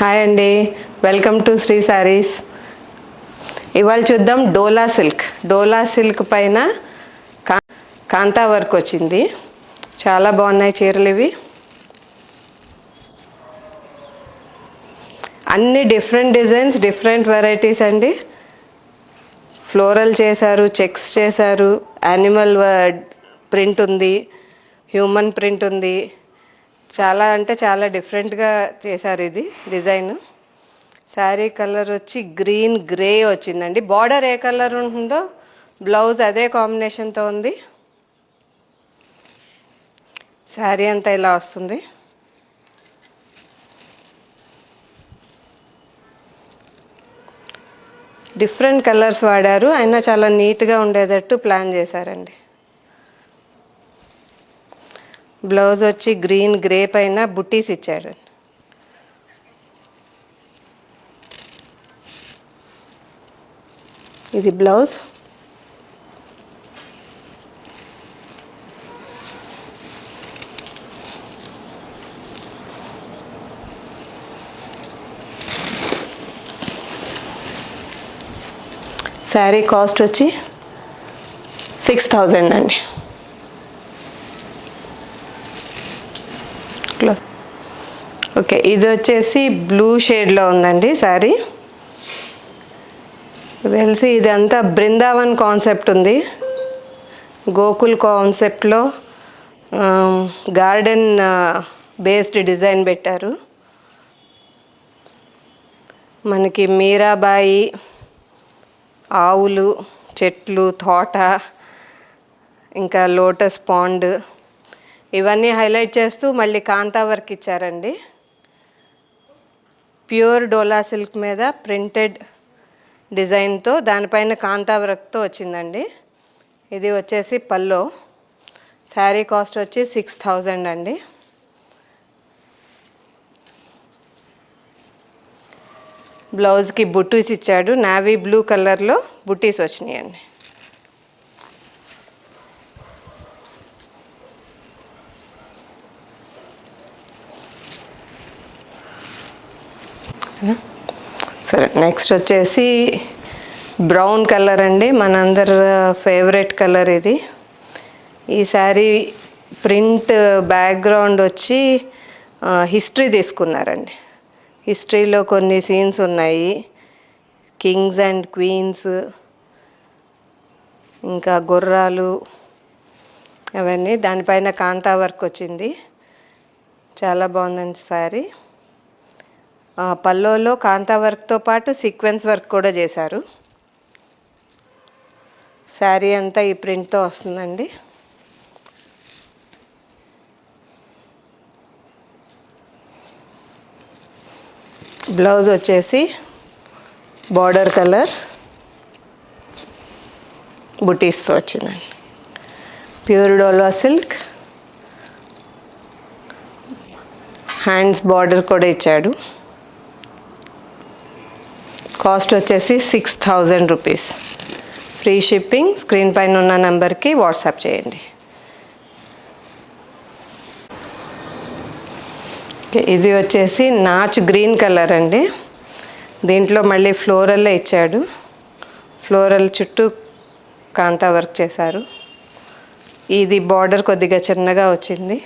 Hi అండి, welcome to Shri saris. ఇవాళ చూద్దాం డోలా సిల్క్ పైన కాంతా వర్క్ వచ్చింది. చాలా బాగున్నాయి చీరలు ఇవి. అన్ని డిఫరెంట్ డిజైన్స్, డిఫరెంట్ వెరైటీస్ అండి. ఫ్లోరల్ చేశారు, చెక్స్ చేశారు, యానిమల్ ప్రింట్ ఉంది, హ్యూమన్ ప్రింట్ ఉంది. చాలా అంటే చాలా డిఫరెంట్గా చేశారు ఇది డిజైన్. శారీ కలర్ వచ్చి గ్రీన్ గ్రే వచ్చిందండి. బార్డర్ ఏ కలర్ ఉంటుందో బ్లౌజ్ అదే కాంబినేషన్తో ఉంది. శారీ అంతా ఇలా వస్తుంది. డిఫరెంట్ కలర్స్ వాడారు, అయినా చాలా నీట్గా ఉండేటట్టు ప్లాన్ చేశారండి. బ్లౌజ్ వచ్చి గ్రీన్ గ్రే పైన బుట్టీస్ ఇచ్చాడు. ఇది బ్లౌజ్. శారీ కాస్ట్ వచ్చి 6000 అండి. ఓకే, ఇది వచ్చేసి బ్లూ షేడ్లో ఉందండి శారీ. తెలిసి ఇదంతా బృందావన్ కాన్సెప్ట్ ఉంది. గోకుల్ కాన్సెప్ట్లో గార్డెన్ బేస్డ్ డిజైన్ పెట్టారు. మనకి మీరాబాయి, ఆవులు, చెట్లు, తోట, ఇంకా లోటస్ పాండ్ ఇవన్నీ హైలైట్ చేస్తూ మళ్ళీ కాంతా వర్క్ ఇచ్చారండి. ప్యూర్ డోలా సిల్క్ మీద ప్రింటెడ్ డిజైన్తో దానిపైన కాంతా వర్క్తో వచ్చిందండి. ఇది వచ్చేసి పల్లో. శారీ కాస్ట్ వచ్చి 6000 అండి. బ్లౌజ్కి బుట్టీస్ ఇచ్చాడు. నావీ బ్లూ కలర్లో బుట్టీస్ వచ్చినాయండి. సరే, నెక్స్ట్ వచ్చేసి బ్రౌన్ కలర్ అండి, మనందరి ఫేవరెట్ కలర్ ఇది. ఈ శారీ ప్రింట్ బ్యాక్గ్రౌండ్ వచ్చి హిస్టరీ తీసుకున్నారండి. హిస్టరీలో కొన్ని సీన్స్ ఉన్నాయి, కింగ్స్ అండ్ క్వీన్స్, ఇంకా గుర్రాలు, అవన్నీ. దానిపైన కాంతా వర్క్ వచ్చింది. చాలా బాగుందండి శారీ. పల్లోలో కాంతా వర్క్తో పాటు సీక్వెన్స్ వర్క్ కూడా చేశారు. శారీ అంతా ఈ ప్రింట్తో వస్తుందండి. బ్లౌజ్ వచ్చేసి బార్డర్ కలర్ బుటీస్తో వచ్చిందండి. Pure dola silk. Hands border కూడా ఇచ్చాడు. కాస్ట్ వచ్చేసి 6000 రూపీస్. Free shipping. స్క్రీన్ పైన ఉన్న నెంబర్కి వాట్సాప్ చేయండి. ఇది వచ్చేసి నాచ్ గ్రీన్ కలర్ అండి. దీంట్లో మళ్ళీ ఫ్లోరల్లే ఇచ్చాడు. ఫ్లోరల్ చుట్టూ కాంతా వర్క్ చేశారు. ఇది బార్డర్ కొద్దిగా చిన్నగా వచ్చింది.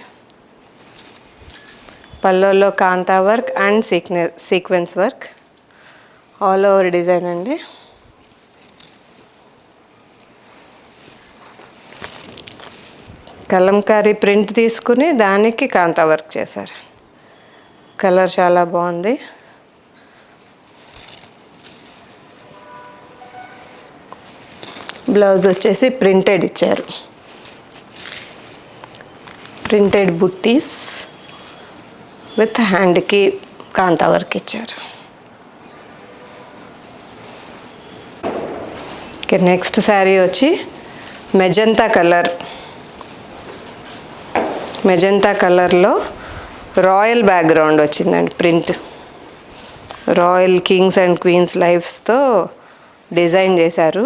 పల్లోలో kantha work and sequence work all over design అండి. కలంకారీ ప్రింట్ తీసుకుని దానికి కాంతా వర్క్ చేశారు. కలర్ చాలా బాగుంది. బ్లౌజ్ వచ్చేసి ప్రింటెడ్ ఇచ్చారు. ప్రింటెడ్ బుట్టీస్ విత్ హ్యాండ్కి కాంతా వర్క్ ఇచ్చారు. ఓకే, నెక్స్ట్ శారీ వచ్చి మెజంతా కలర్లో రాయల్ బ్యాక్గ్రౌండ్ వచ్చిందండి. Print royal kings and queens లైఫ్స్తో డిజైన్ చేశారు.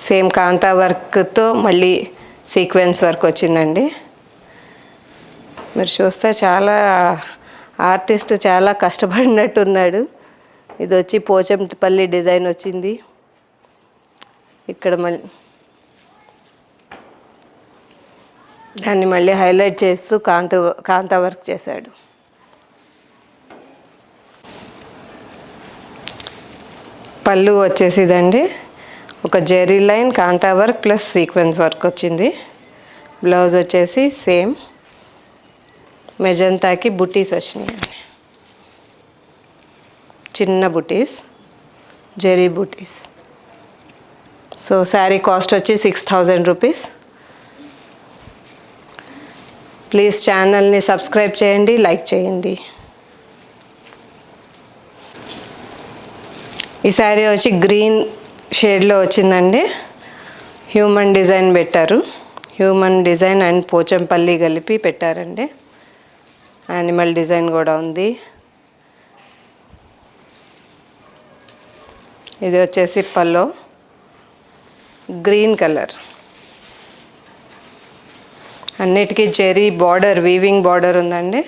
సేమ్ కాంతా వర్క్తో మళ్ళీ సీక్వెన్స్ వర్క్ వచ్చిందండి. మీరు చూస్తే చాలా ఆర్టిస్ట్ చాలా కష్టపడినట్టున్నాడు. ఇది వచ్చి పోచంపల్లి డిజైన్ వచ్చింది. ఇక్కడ మళ్ళీ దాన్ని మళ్ళీ హైలైట్ చేస్తూ కాంతా వర్క్ చేశాడు. పళ్ళు వచ్చేసి ఇదండి, ఒక జెరీ లైన్ కాంతా వర్క్ ప్లస్ సీక్వెన్స్ వర్క్ వచ్చింది. బ్లౌజ్ వచ్చేసి సేమ్ మెజంతాకి బుటీస్ వచ్చినాయండి, చిన్న బుటీస్, జెరీ బుటీస్. సో శారీ కాస్ట్ వచ్చి 6000 రూపీస్. ప్లీజ్ ఛానల్ని సబ్స్క్రైబ్ చేయండి, లైక్ చేయండి. ఈ శారీ వచ్చి గ్రీన్ షేడ్లో వచ్చిందండి. హ్యూమన్ డిజైన్ పెట్టారు, హ్యూమన్ డిజైన్ అండ్ పోచంపల్లి కలిపి పెట్టారండి. యానిమల్ డిజైన్ కూడా ఉంది. ఇది వచ్చేసి పల్లో గ్రీన్ కలర్, అన్నిటికీ జెరీ బార్డర్, వీవింగ్ బార్డర్ ఉందండి.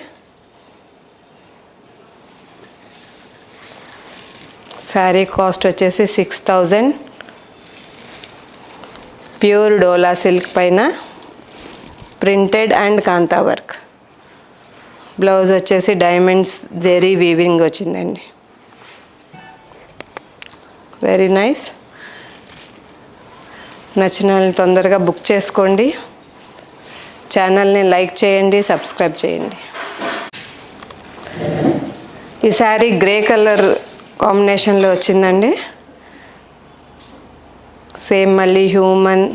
శారీ కాస్ట్ వచ్చేసి 6000. ప్యూర్ డోలా సిల్క్ పైన printed and kantha work. Blouse వచ్చేసి డైమండ్స్ జెరీ వీవింగ్ వచ్చిందండి. Very nice. నచ్చిన వాళ్ళని తొందరగా బుక్ చేసుకోండి. ఛానల్ని లైక్ చేయండి, సబ్స్క్రైబ్ చేయండి. ఈ శారీ గ్రే కలర్ కాంబినేషన్లో వచ్చిందండి. సేమ్ మళ్ళీ హ్యూమన్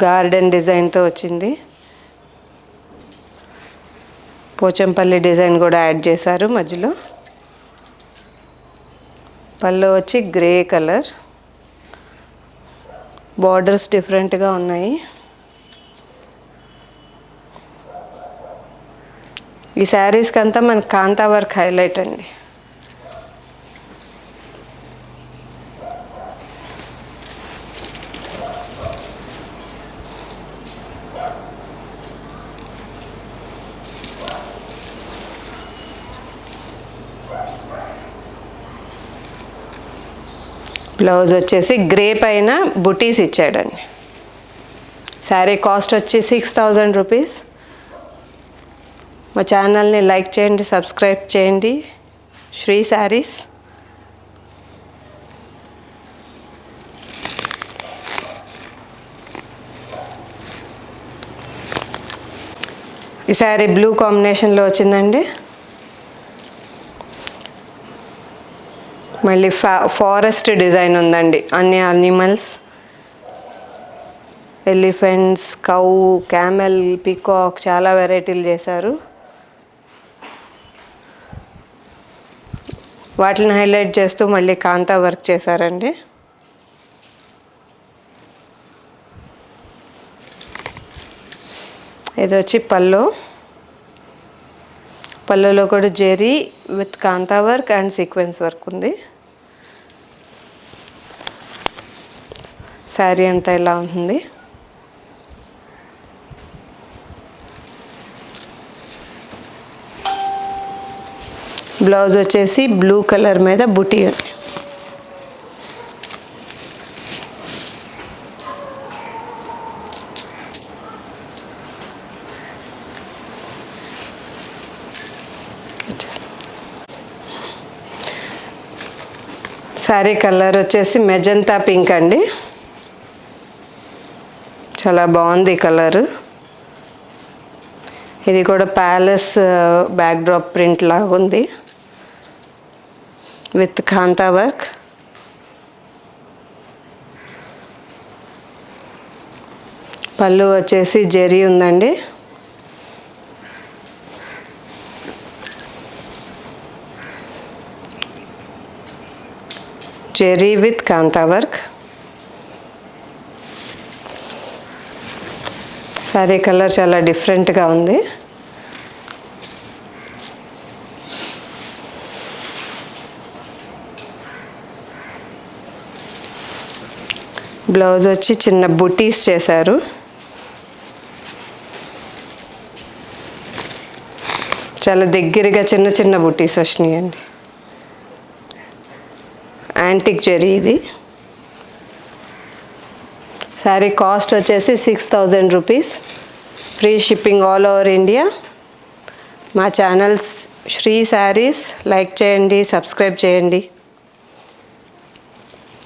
గార్డెన్ డిజైన్తో వచ్చింది. పోచంపల్లి డిజైన్ కూడా యాడ్ చేశారు మధ్యలో. పళ్ళు వచ్చి గ్రే కలర్, బార్డర్స్ డిఫరెంట్గా ఉన్నాయి. ఈ శారీస్కి అంతా మనకి కాంతా వర్క్ హైలైట్ అండి. బ్లౌజ్ వచ్చేసి గ్రే పైన బుటీస్ ఇచ్చాడండి. శారీ కాస్ట్ వచ్చి 6000 రూపీస్. మా ఛానల్ని లైక్ చేయండి, సబ్స్క్రైబ్ చేయండి. శ్రీ శారీస్. ఈ శారీ బ్లూ కాంబినేషన్లో వచ్చిందండి. మళ్ళీ ఫారెస్ట్ డిజైన్ ఉందండి. అన్ని animals, elephants, cow, camel, peacock, చాలా వెరైటీలు చేశారు. వాటిని హైలైట్ చేస్తూ మళ్ళీ కాంతా వర్క్ చేశారండి. ఇది వచ్చి పళ్ళులో కూడా zari with kantha work and sequence work ఉంది. శారీ అంతా ఇలా ఉంటుంది. బ్లౌజ్ వచ్చేసి బ్లూ కలర్ మీద బుటీ ఉంది. శారీ కలర్ వచ్చేసి మెజంతా పింక్ అండి. చాలా బాగుంది కలరు. ఇది కూడా ప్యాలెస్ బ్యాక్డ్రాప్ ప్రింట్ లాగా ఉంది విత్ కాంతా వర్క్. పళ్ళు వచ్చేసి జెరీ ఉందండి. Zari with kantha work. Sari colour చాలా డిఫరెంట్గా ఉంది. బ్లౌజ్ వచ్చి చిన్న బుటీస్ చేశారు. చాలా దగ్గరగా చిన్న చిన్న బుటీస్ వచ్చినాయండి. యాంటిక్ జెరీ ఇది. శారీ కాస్ట్ వచ్చేసి 6000 rupees. Free shipping all over India. మా ఛానల్స్ శ్రీ శారీస్ లైక్ చేయండి, సబ్స్క్రైబ్ చేయండి.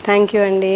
థ్యాంక్ యూ అండి.